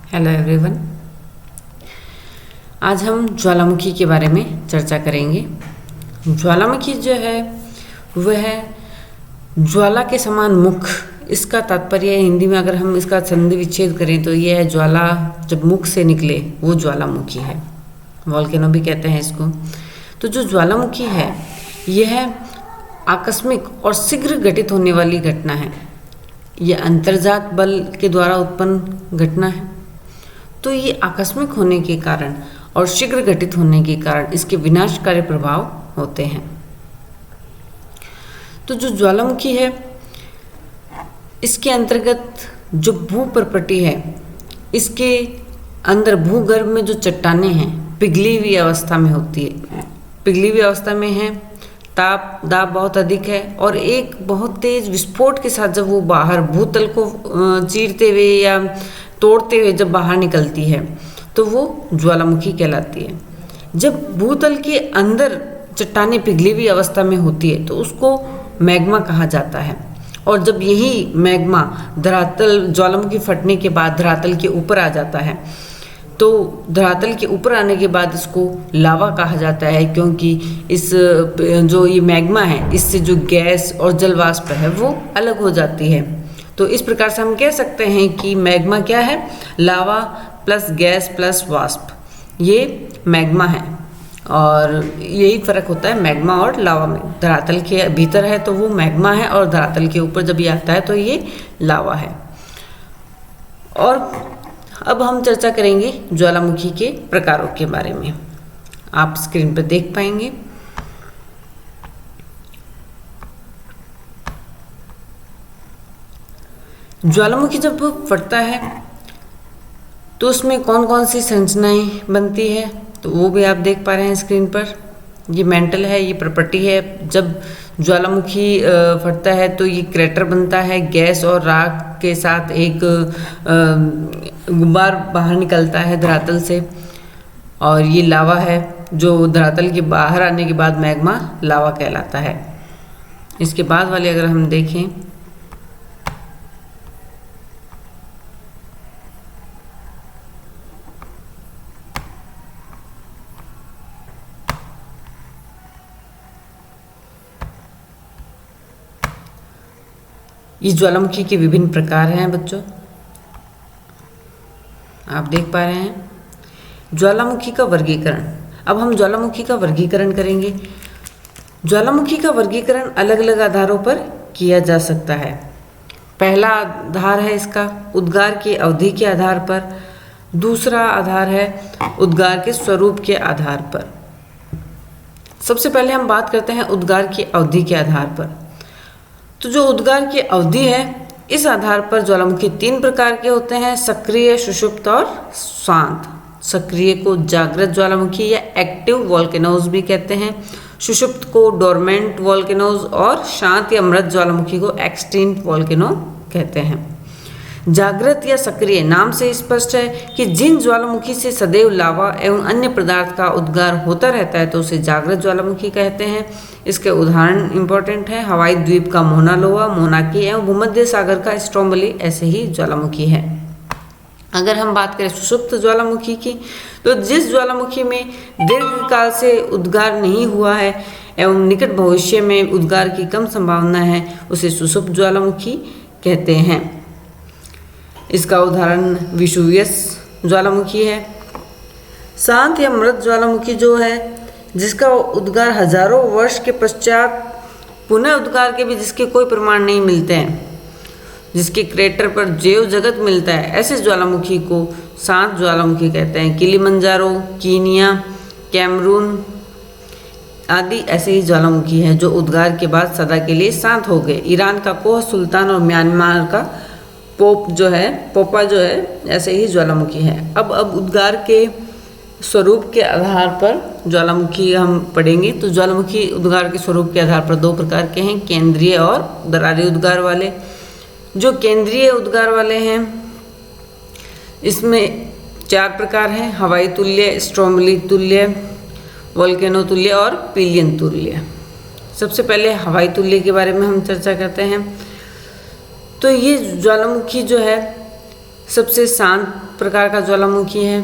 Hello everyone. आज हम ज्वालामुखी के बारे में चर्चा करेंगे। ज्वालामुखी जो है वह है ज्वाला के समान मुख। इसका तात्पर्य हिंदी में अगर हम इसका संधि विच्छेद करें तो यह है ज्वाला जब मुख से निकले वो ज्वालामुखी है। वोल्केनो भी कहते हैं इसको। तो जो ज्वालामुखी है यह आकस्मिक और शीघ्र घटित होने वाली घटना है। यह अंतर्जात बल के द्वारा उत्पन्न घटना है। तो ये आकस्मिक होने के कारण और शीघ्र घटित होने के कारण इसके विनाशकारी प्रभाव होते हैं। तो जो ज्वालामुखी है इसके अंतर्गत जो भूप्रपटी है, इसके अंदर भूगर्भ में जो चट्टानें हैं पिघली हुई अवस्था में होती है, पिघली हुई अवस्था में है। ताप दाब बहुत अधिक है और एक बहुत तेज विस्फोट के साथ जब वो बाहर भूतल को चीरते हुए या तोड़ते हुए जब बाहर निकलती है तो वो ज्वालामुखी कहलाती है। जब भूतल के अंदर चट्टानें पिघली हुई अवस्था में होती है तो उसको मैग्मा कहा जाता है। और जब यही मैग्मा धरातल ज्वालामुखी फटने के बाद धरातल के ऊपर आ जाता है तो धरातल के ऊपर आने के बाद इसको लावा कहा जाता है, क्योंकि इस जो ये मैग्मा है इससे जो गैस और जल वाष्प है वो अलग हो जाती है। तो इस प्रकार से हम कह सकते हैं कि मैग्मा क्या है, लावा प्लस गैस प्लस वाष्प, ये मैग्मा है। और यही फर्क होता है मैग्मा और लावा में। धरातल के भीतर है तो वो मैग्मा है और धरातल के ऊपर जब ये आता है तो ये लावा है। और अब हम चर्चा करेंगे ज्वालामुखी के प्रकारों के बारे में। आप स्क्रीन पर देख पाएंगे। ज्वालामुखी जब फटता है तो उसमें कौन कौन सी संरचनाएं बनती है तो वो भी आप देख पा रहे हैं स्क्रीन पर। ये मेंटल है, ये प्रॉपर्टी है। जब ज्वालामुखी फटता है तो ये क्रेटर बनता है, गैस और राख के साथ एक गुब्बार बाहर निकलता है धरातल से। और ये लावा है जो धरातल के बाहर आने के बाद मैग्मा लावा कहलाता है। इसके बाद वाले अगर हम देखें इस ज्वालामुखी के विभिन्न प्रकार हैं बच्चों, आप देख पा रहे हैं। ज्वालामुखी का वर्गीकरण। अब हम ज्वालामुखी का वर्गीकरण करेंगे। ज्वालामुखी का वर्गीकरण अलग अलग आधारों पर किया जा सकता है। पहला आधार है इसका उद्गार की अवधि के आधार पर। दूसरा आधार है उद्गार के स्वरूप के आधार पर। सबसे पहले हम बात करते हैं उद्गार की अवधि के आधार पर। तो जो उद्गार की अवधि है इस आधार पर ज्वालामुखी तीन प्रकार के होते हैं, सक्रिय, सुषुप्त और शांत। सक्रिय को जागृत ज्वालामुखी या एक्टिव वोल्केनोज भी कहते हैं, सुषुप्त को डोरमेंट वोल्केनोज और शांत या मृत ज्वालामुखी को एक्सटिंक्ट वोल्केनो कहते हैं। जागृत या सक्रिय नाम से स्पष्ट है कि जिन ज्वालामुखी से सदैव लावा एवं अन्य पदार्थ का उद्गार होता रहता है तो उसे जागृत ज्वालामुखी कहते हैं। इसके उदाहरण इंपॉर्टेंट है हवाई द्वीप का मोना लोआ, मोनाकी एवं भूमध्य सागर का स्ट्रोम्बली ऐसे ही ज्वालामुखी है। अगर हम बात करें सुषुप्त ज्वालामुखी की तो जिस ज्वालामुखी में दीर्घकाल से उद्गार नहीं हुआ है एवं निकट भविष्य में उद्गार की कम संभावना है उसे सुषुप्त ज्वालामुखी कहते हैं। इसका उदाहरण विषुवियस ज्वालामुखी है। शांत या मृत ज्वालामुखी जो है जिसका उद्गार हजारों वर्ष के पश्चात पुनः उद्गार के भी जिसके कोई प्रमाण नहीं मिलते हैं, जिसके क्रेटर पर जैव जगत मिलता है, ऐसे ज्वालामुखी को शांत ज्वालामुखी कहते हैं। किलिमंजारो, कीनिया, कैमरून आदि ऐसे ही ज्वालामुखी हैं जो उद्गार के बाद सदा के लिए शांत हो गए। ईरान का कोह सुल्तान और म्यांमार का पोपा जो है ऐसे ही ज्वालामुखी है। अब उद्गार के स्वरूप के आधार पर ज्वालामुखी हम पढ़ेंगे। तो ज्वालामुखी उद्गार के स्वरूप के आधार पर दो प्रकार के हैं, केंद्रीय और दरारी उद्गार वाले। जो केंद्रीय उद्गार वाले हैं इसमें चार प्रकार हैं, हवाई तुल्य, स्ट्रोम्बली तुल्य, वोल्केनो तुल्य और पिलियन तुल्य। सबसे पहले हवाई तुल्य के बारे में हम चर्चा करते हैं। तो ये ज्वालामुखी जो है सबसे शांत प्रकार का ज्वालामुखी है।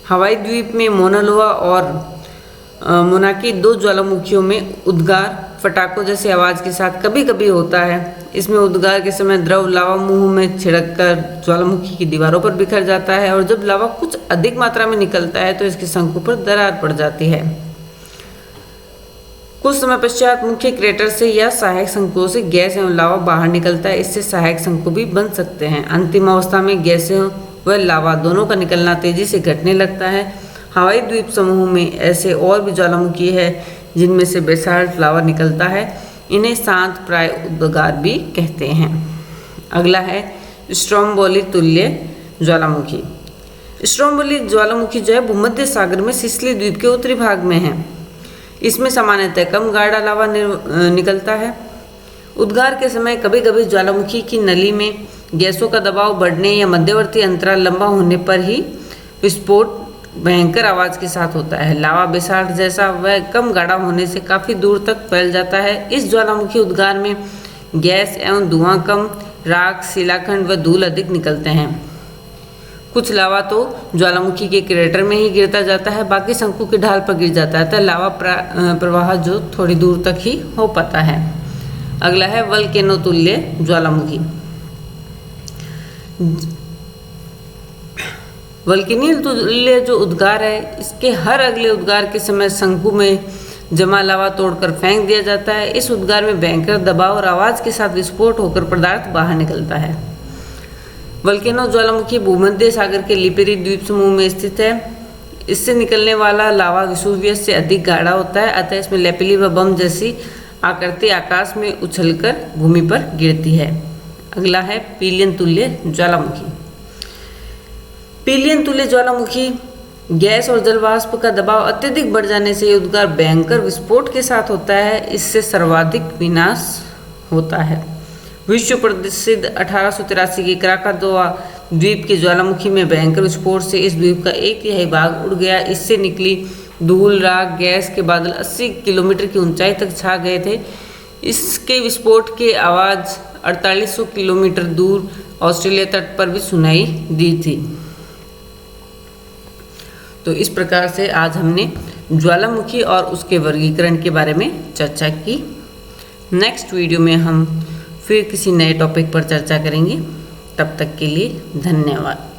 हवाई द्वीप में मोना लोआ और मोनाकी दो ज्वालामुखियों में उद्गार फटाकों जैसी आवाज़ के साथ कभी कभी होता है। इसमें उद्गार के समय द्रव लावा मुंह में छिड़ककर ज्वालामुखी की दीवारों पर बिखर जाता है और जब लावा कुछ अधिक मात्रा में निकलता है तो इसके शंकु पर दरार पड़ जाती है। कुछ समय पश्चात मुख्य क्रेटर से या सहायक शंकुओं से गैस एवं लावा बाहर निकलता है। इससे सहायक शंकु भी बन सकते हैं। अंतिम अवस्था में गैसें व लावा दोनों का निकलना तेजी से घटने लगता है। हवाई द्वीप समूह में ऐसे और भी ज्वालामुखी है जिनमें से बेसाल्ट लावा निकलता है। इन्हें शांत प्राय उद्गार भी कहते हैं। अगला है स्ट्रोम्बोली तुल्य ज्वालामुखी। स्ट्रोम्बोली ज्वालामुखी जो है भूमध्य सागर में सिसिली द्वीप के उत्तरी भाग में है। इसमें सामान्यतः कम गाढ़ा लावा निकलता है। उद्गार के समय कभी कभी ज्वालामुखी की नली में गैसों का दबाव बढ़ने या मध्यवर्ती अंतराल लंबा होने पर ही विस्फोट भयंकर आवाज़ के साथ होता है। लावा बेसाल्ट जैसा वह कम गाढ़ा होने से काफ़ी दूर तक फैल जाता है। इस ज्वालामुखी उद्गार में गैस एवं धुआं कम, राख, शिलाखंड व धूल अधिक निकलते हैं। कुछ लावा तो ज्वालामुखी के क्रेटर में ही गिरता जाता है, बाकी शंकु की ढाल पर गिर जाता है, अतः लावा प्रवाह जो थोड़ी दूर तक ही हो पाता है। अगला है वल्केनो तुल्य ज्वालामुखी। वल्केनो तुल्य जो उद्गार है, इसके हर अगले उद्गार के समय शंकु में जमा लावा तोड़कर फेंक दिया जाता है। इस उद्गार में भयंकर दबाव और आवाज़ के साथ विस्फोट होकर पदार्थ बाहर निकलता है। वल्केनो ज्वालामुखी भूमध्य सागर के लिपेरी द्वीप समूह में स्थित है। इससे निकलने वाला लावा वेसुवियस से अधिक गाढ़ा होता है, अतः इसमें लेपिली व बम जैसी आकृति आकाश में उछलकर भूमि पर गिरती है। अगला है पीलियन तुल्य ज्वालामुखी। पीलियन तुल्य ज्वालामुखी गैस और जलवाष्प का दबाव अत्यधिक बढ़ जाने से उद्गार भयंकर विस्फोट के साथ होता है। इससे सर्वाधिक विनाश होता है। विश्व प्रसिद्ध 1883 के क्राकातोआ द्वीप के ज्वालामुखी में भयंकर विस्फोट से इस द्वीप का 1/3 भाग उड़ गया। इससे निकली धूल, राख, गैस के बादल 80 किलोमीटर की ऊंचाई तक छा गए थे। इसके विस्फोट की आवाज़ 4800 किलोमीटर दूर ऑस्ट्रेलिया तट पर भी सुनाई दी थी। तो इस प्रकार से आज हमने ज्वालामुखी और उसके वर्गीकरण के बारे में चर्चा की। नेक्स्ट वीडियो में हम फिर किसी नए टॉपिक पर चर्चा करेंगे। तब तक के लिए धन्यवाद।